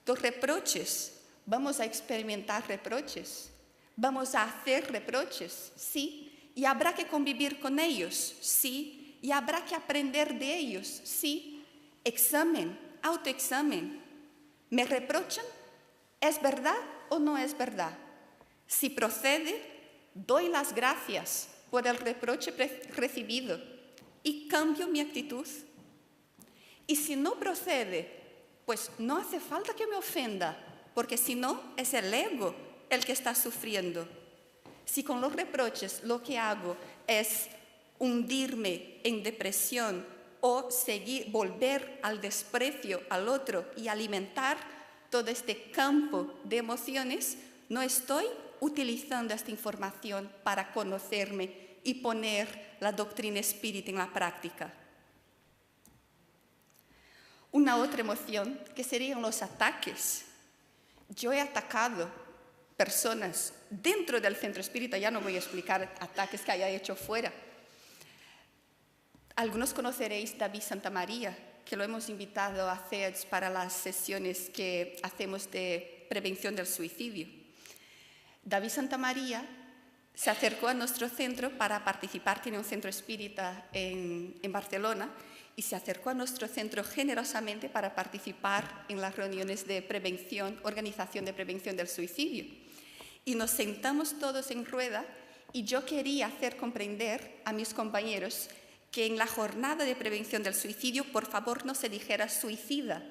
Los reproches, vamos a experimentar reproches. Vamos a hacer reproches, sí. Y habrá que convivir con ellos, sí. Y habrá que aprender de ellos, sí. Examen, autoexamen. ¿Me reprochan? ¿Es verdad o no es verdad? Si procede, doy las gracias por el reproche recibido y cambio mi actitud. Y si no procede, pues no hace falta que me ofenda, porque si no, es el ego el que está sufriendo. Si con los reproches lo que hago es hundirme en depresión o volver al desprecio al otro y alimentar todo este campo de emociones, no estoy utilizando esta información para conocerme y poner la doctrina espírita en la práctica. Una otra emoción que serían los ataques. Yo he atacado personas dentro del centro espírita, ya no voy a explicar ataques que haya hecho fuera. Algunos conoceréis a David Santamaría, que lo hemos invitado a CEADS para las sesiones que hacemos de prevención del suicidio. David Santamaría se acercó a nuestro centro para participar, tiene un centro espírita en Barcelona, y se acercó a nuestro centro generosamente para participar en las reuniones de prevención, organización de prevención del suicidio. Y nos sentamos todos en rueda y yo quería hacer comprender a mis compañeros que en la jornada de prevención del suicidio, por favor, no se dijera suicida,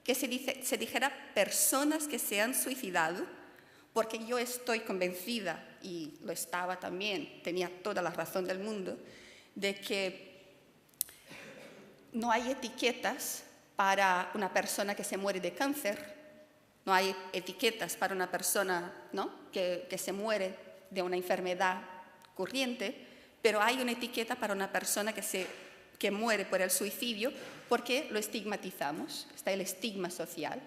que se dijera personas que se han suicidado, porque yo estoy convencida, y lo estaba también, tenía toda la razón del mundo, de que no hay etiquetas para una persona que se muere de cáncer, no hay etiquetas para una persona, ¿no?, que se muere de una enfermedad corriente, pero hay una etiqueta para una persona que muere por el suicidio porque lo estigmatizamos, está el estigma social.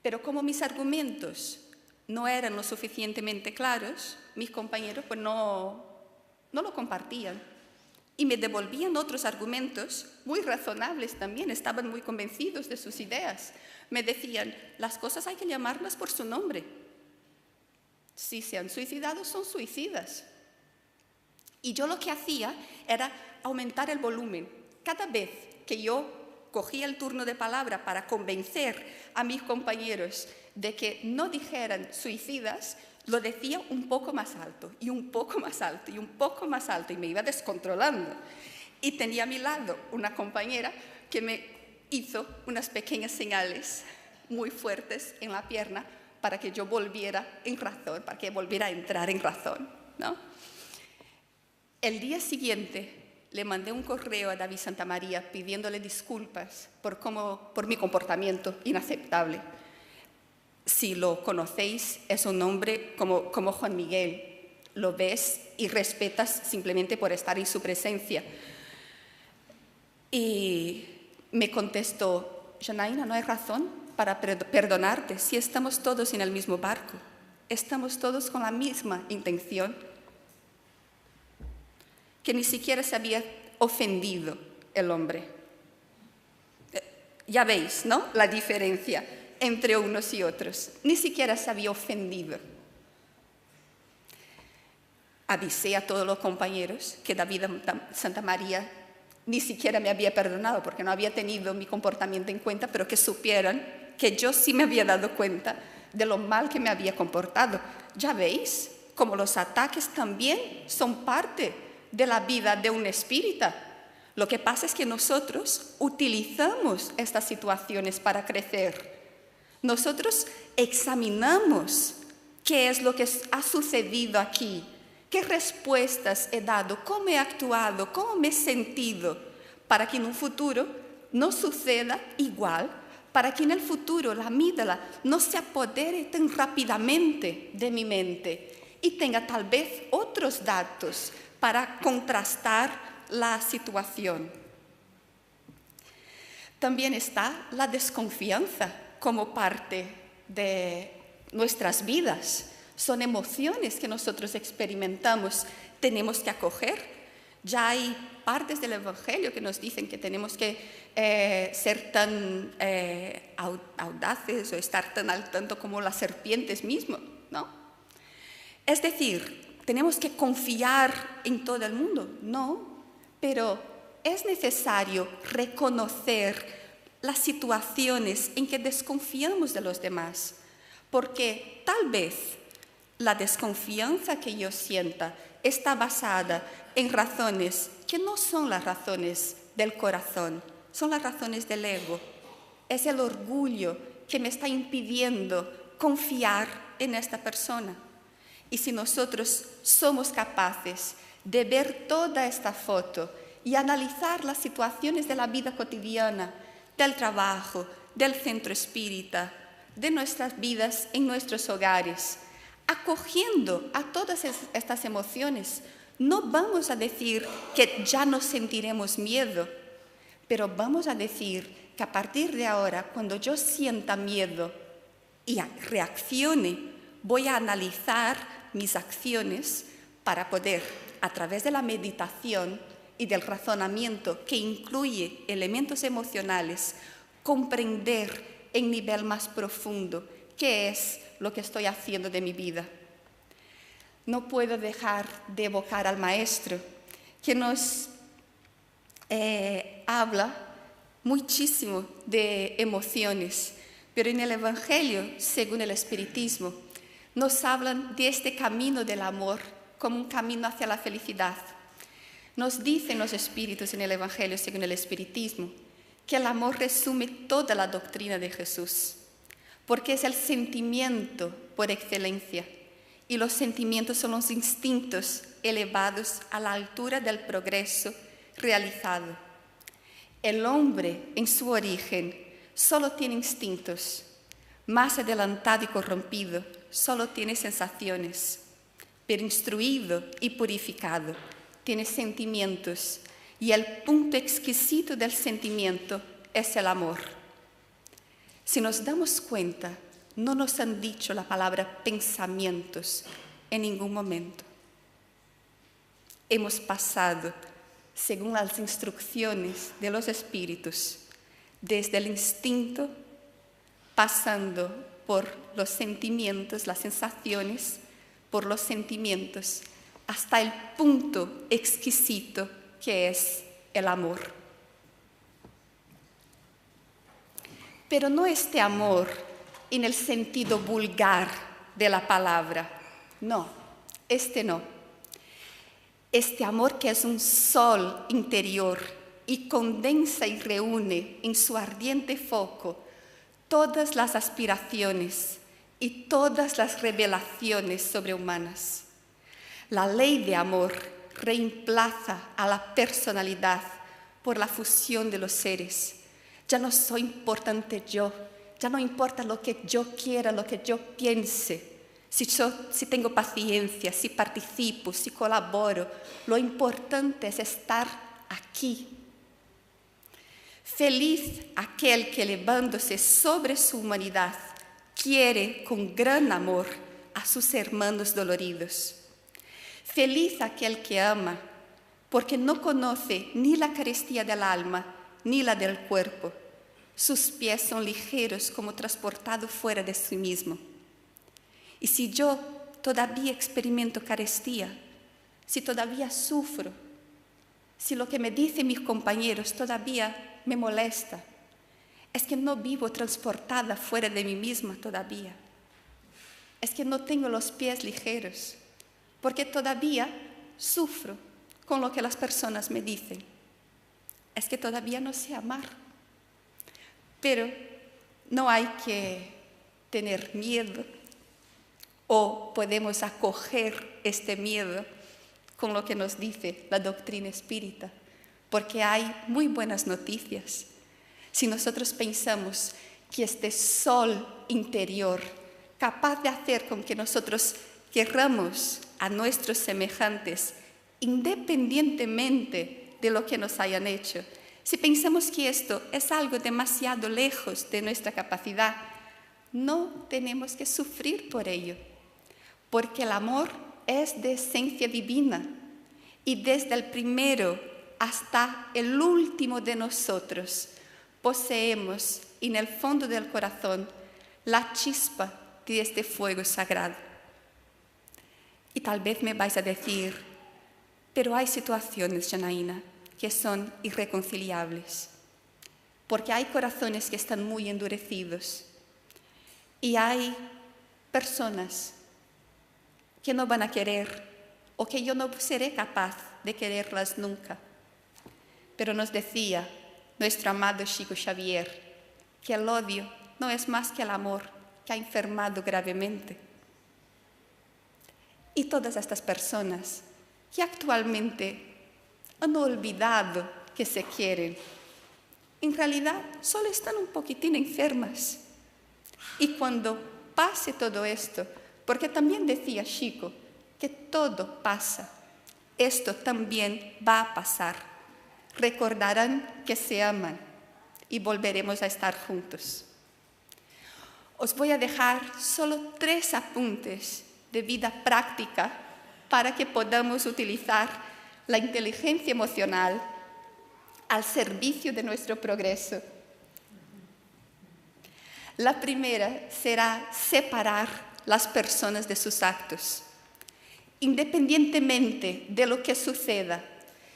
Pero como mis argumentos no eran lo suficientemente claros, mis compañeros pues no lo compartían y me devolvían otros argumentos muy razonables también, estaban muy convencidos de sus ideas. Me decían, las cosas hay que llamarlas por su nombre. Si se han suicidado, son suicidas. Y yo lo que hacía era aumentar el volumen. Cada vez que yo cogía el turno de palabra para convencer a mis compañeros de que no dijeran suicidas, lo decía un poco más alto, y un poco más alto, y un poco más alto, y me iba descontrolando. Y tenía a mi lado una compañera que me hizo unas pequeñas señales muy fuertes en la pierna para que yo volviera en razón, para que volviera a entrar en razón, ¿no? El día siguiente le mandé un correo a David Santamaría pidiéndole disculpas por mi comportamiento inaceptable. Si lo conocéis, es un hombre como Juan Miguel. Lo ves y respetas simplemente por estar en su presencia. Y me contestó, Janaína, no hay razón para perdonarte si estamos todos en el mismo barco. Estamos todos con la misma intención. Que ni siquiera se había ofendido el hombre. Ya veis, ¿no? La diferencia entre unos y otros. Ni siquiera se había ofendido. Avisé a todos los compañeros que David Santamaría ni siquiera me había perdonado porque no había tenido mi comportamiento en cuenta, pero que supieran que yo sí me había dado cuenta de lo mal que me había comportado. Ya veis, como los ataques también son parte de la vida de un espírita. Lo que pasa es que nosotros utilizamos estas situaciones para crecer. Nosotros examinamos qué es lo que ha sucedido aquí, qué respuestas he dado, cómo he actuado, cómo me he sentido, para que en un futuro no suceda igual, para que en el futuro la amígdala no se apodere tan rápidamente de mi mente y tenga tal vez otros datos para contrastar la situación. También está la desconfianza como parte de nuestras vidas. Son emociones que nosotros experimentamos, tenemos que acoger. Ya hay partes del Evangelio que nos dicen que tenemos que ser tan audaces o estar tan al tanto como las serpientes mismas, ¿no? Es decir, ¿tenemos que confiar en todo el mundo? No, pero es necesario reconocer las situaciones en que desconfiamos de los demás, porque tal vez la desconfianza que yo sienta está basada en razones que no son las razones del corazón, son las razones del ego. Es el orgullo que me está impidiendo confiar en esta persona. Y si nosotros somos capaces de ver toda esta foto y analizar las situaciones de la vida cotidiana, del trabajo, del centro espírita, de nuestras vidas en nuestros hogares, acogiendo a todas estas emociones, no vamos a decir que ya no sentiremos miedo, pero vamos a decir que a partir de ahora, cuando yo sienta miedo y reaccione, voy a analizar mis acciones para poder, a través de la meditación y del razonamiento que incluye elementos emocionales, comprender en nivel más profundo qué es lo que estoy haciendo de mi vida. No puedo dejar de evocar al Maestro, que nos habla muchísimo de emociones, pero en el Evangelio, según el Espiritismo, nos hablan de este camino del amor como un camino hacia la felicidad. Nos dicen los espíritus en el Evangelio, según el Espiritismo, que el amor resume toda la doctrina de Jesús, porque es el sentimiento por excelencia, y los sentimientos son los instintos elevados a la altura del progreso realizado. El hombre, en su origen, solo tiene instintos. Más adelantado y corrompido, solo tiene sensaciones. pero instruido y purificado, tiene sentimientos, y el punto exquisito del sentimiento es el amor. Si nos damos cuenta, no nos han dicho la palabra pensamientos en ningún momento. Hemos pasado, según las instrucciones de los espíritus, desde el instinto, pasando por los sentimientos, las sensaciones, por los sentimientos, hasta el punto exquisito que es el amor. Pero no este amor en el sentido vulgar de la palabra, no, este no. Este amor que es un sol interior y condensa y reúne en su ardiente foco todas las aspiraciones y todas las revelaciones sobrehumanas. La ley de amor reemplaza a la personalidad por la fusión de los seres. Ya no soy importante yo, ya no importa lo que yo quiera, lo que yo piense, si tengo paciencia, si participo, si colaboro. Lo importante es estar aquí. Feliz aquel que, elevándose sobre su humanidad, quiere con gran amor a sus hermanos doloridos. Feliz aquel que ama, porque no conoce ni la carestía del alma ni la del cuerpo. Sus pies son ligeros como transportados fuera de sí mismo. Y si yo todavía experimento carestía, si todavía sufro, si lo que me dicen mis compañeros todavía me molesta, es que no vivo transportada fuera de mí misma todavía. Es que no tengo los pies ligeros, porque todavía sufro con lo que las personas me dicen. Es que todavía no sé amar. Pero no hay que tener miedo, o podemos acoger este miedo con lo que nos dice la doctrina espírita, porque hay muy buenas noticias. Si nosotros pensamos que este sol interior, capaz de hacer con que nosotros querramos a nuestros semejantes, independientemente de lo que nos hayan hecho, si pensamos que esto es algo demasiado lejos de nuestra capacidad, no tenemos que sufrir por ello, porque el amor es de esencia divina y desde el primero hasta el último de nosotros poseemos en el fondo del corazón la chispa de este fuego sagrado. Y tal vez me vais a decir, pero hay situaciones, Janaína, que son irreconciliables, porque hay corazones que están muy endurecidos y hay personas que no van a querer o que yo no seré capaz de quererlas nunca. Pero nos decía nuestro amado Chico Xavier que el odio no es más que el amor que ha enfermado gravemente. Y todas estas personas que actualmente han olvidado que se quieren, en realidad solo están un poquitín enfermas. Y cuando pase todo esto, porque también decía Chico que todo pasa, esto también va a pasar. Recordarán que se aman y volveremos a estar juntos. Os voy a dejar solo 3 apuntes de vida práctica para que podamos utilizar la inteligencia emocional al servicio de nuestro progreso. La primera será separar las personas de sus actos. Independientemente de lo que suceda,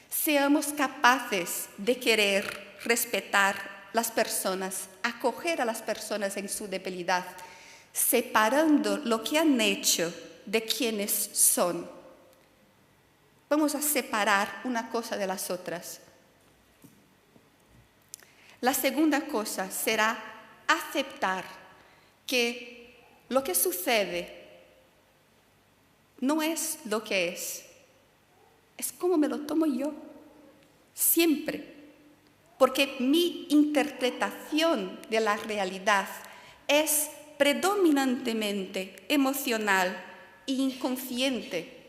seamos capaces de querer, respetar las personas, acoger a las personas en su debilidad, separando lo que han hecho de quienes son. Vamos a separar una cosa de las otras. La segunda cosa será aceptar que lo que sucede no es lo que es como me lo tomo yo, siempre, porque mi interpretación de la realidad es predominantemente emocional e inconsciente.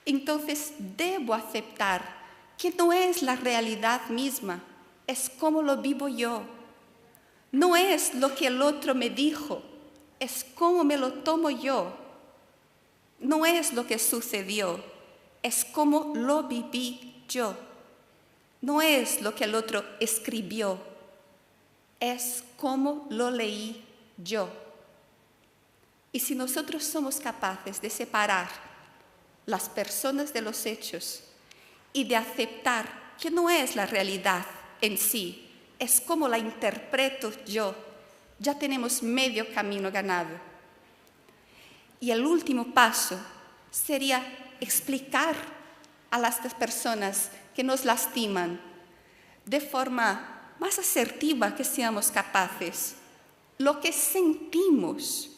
Entonces debo aceptar que no es la realidad misma, es como lo vivo yo. No es lo que el otro me dijo, es como me lo tomo yo. No es lo que sucedió, es como lo viví yo. No es lo que el otro escribió, es como lo leí yo. Y si nosotros somos capaces de separar las personas de los hechos y de aceptar que no es la realidad en sí, es como la interpreto yo, ya tenemos medio camino ganado. Y el último paso sería explicar a las personas que nos lastiman de forma más asertiva que seamos capaces lo que sentimos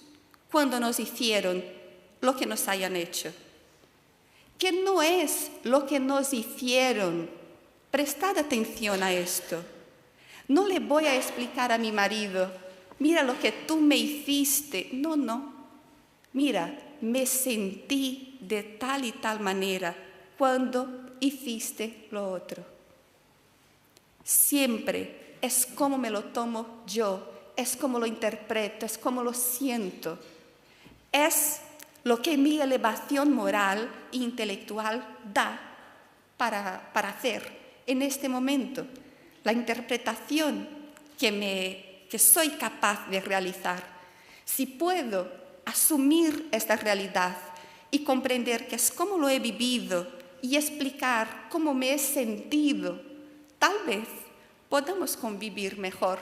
cuando nos hicieron lo que nos hayan hecho. Que no es lo que nos hicieron. Prestad atención a esto. No le voy a explicar a mi marido, mira lo que tú me hiciste. No. Mira, me sentí de tal y tal manera cuando hiciste lo otro. Siempre es como me lo tomo yo, es como lo interpreto, es como lo siento. Es lo que mi elevación moral e intelectual da para hacer en este momento. La interpretación que soy capaz de realizar. Si puedo asumir esta realidad y comprender que es como lo he vivido y explicar cómo me he sentido, tal vez podamos convivir mejor,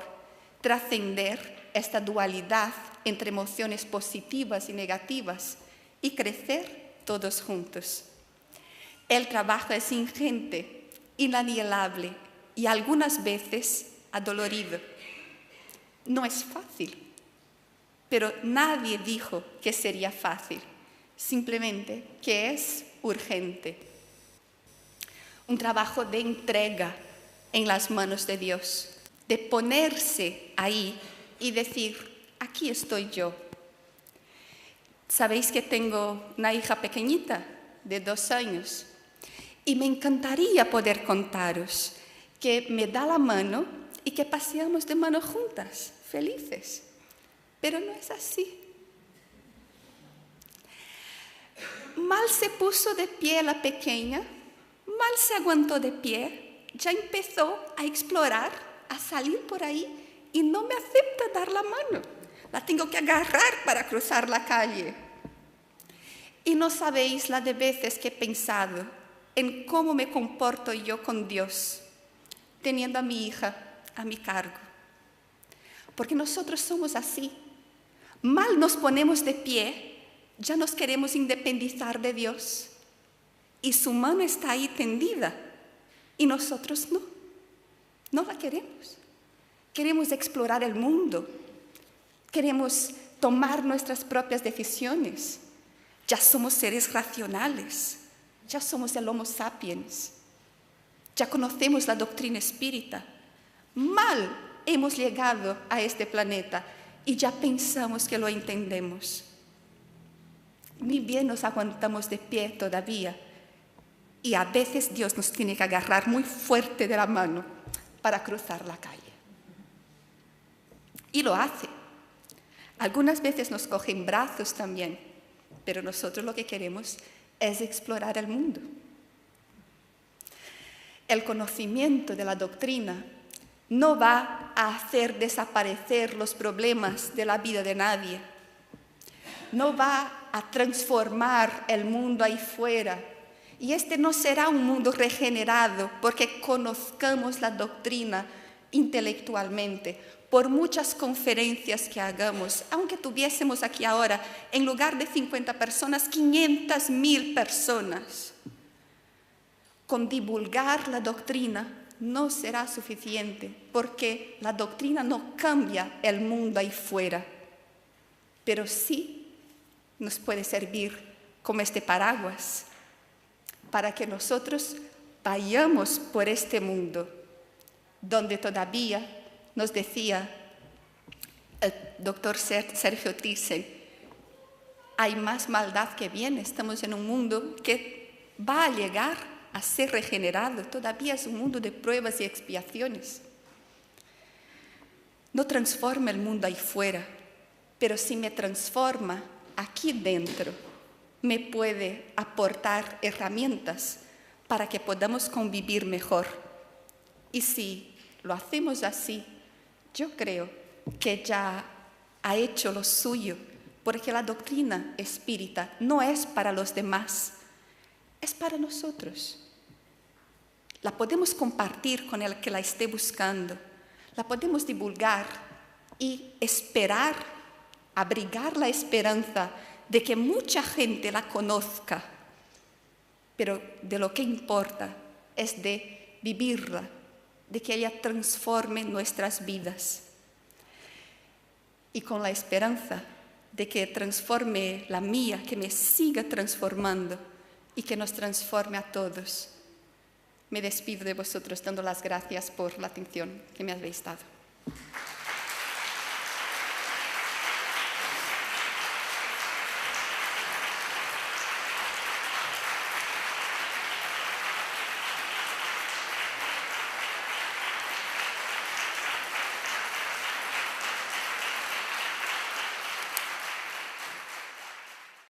trascender esta dualidad entre emociones positivas y negativas y crecer todos juntos. El trabajo es ingente, inalienable y algunas veces adolorido. No es fácil, pero nadie dijo que sería fácil, simplemente que es urgente. Un trabajo de entrega en las manos de Dios, de ponerse ahí y decir, aquí estoy yo. Sabéis que tengo una hija pequeñita de 2 años y me encantaría poder contaros que me da la mano y que paseamos de mano juntas, felices. Pero no es así. Mal se puso de pie la pequeña, mal se aguantó de pie, ya empezó a explorar, a salir por ahí y no me acepta dar la mano. La tengo que agarrar para cruzar la calle. Y no sabéis la de veces que he pensado en cómo me comporto yo con Dios, teniendo a mi hija a mi cargo. Porque nosotros somos así. Mal nos ponemos de pie, ya nos queremos independizar de Dios. Y su mano está ahí tendida. Y nosotros no la queremos. Queremos explorar el mundo. Queremos tomar nuestras propias decisiones. Ya somos seres racionales. Ya somos el Homo sapiens. Ya conocemos la doctrina espírita. Mal hemos llegado a este planeta y ya pensamos que lo entendemos. Ni bien nos aguantamos de pie todavía. Y a veces Dios nos tiene que agarrar muy fuerte de la mano para cruzar la calle. Y lo hace. Algunas veces nos coge en brazos también, pero nosotros lo que queremos es explorar el mundo. El conocimiento de la doctrina no va a hacer desaparecer los problemas de la vida de nadie. No va a transformar el mundo ahí fuera. Y este no será un mundo regenerado porque conozcamos la doctrina intelectualmente. Por muchas conferencias que hagamos, aunque tuviésemos aquí ahora, en lugar de 50 personas, 500,000 personas, con divulgar la doctrina no será suficiente, porque la doctrina no cambia el mundo ahí fuera, pero sí nos puede servir como este paraguas para que nosotros vayamos por este mundo, donde todavía nos decía el doctor Sergio Thyssen, hay más maldad que bien, estamos en un mundo que va a llegar a ser regenerado. Todavía es un mundo de pruebas y expiaciones. No transforma el mundo ahí fuera, pero si me transforma aquí dentro, me puede aportar herramientas para que podamos convivir mejor. Y si lo hacemos así, yo creo que ya ha hecho lo suyo, porque la doctrina espírita no es para los demás, es para nosotros. La podemos compartir con el que la esté buscando, la podemos divulgar y esperar, abrigar la esperanza de que mucha gente la conozca, pero de lo que importa es de vivirla, de que ella transforme nuestras vidas. Y con la esperanza de que transforme la mía, que me siga transformando y que nos transforme a todos. Me despido de vosotros dando las gracias por la atención que me habéis dado.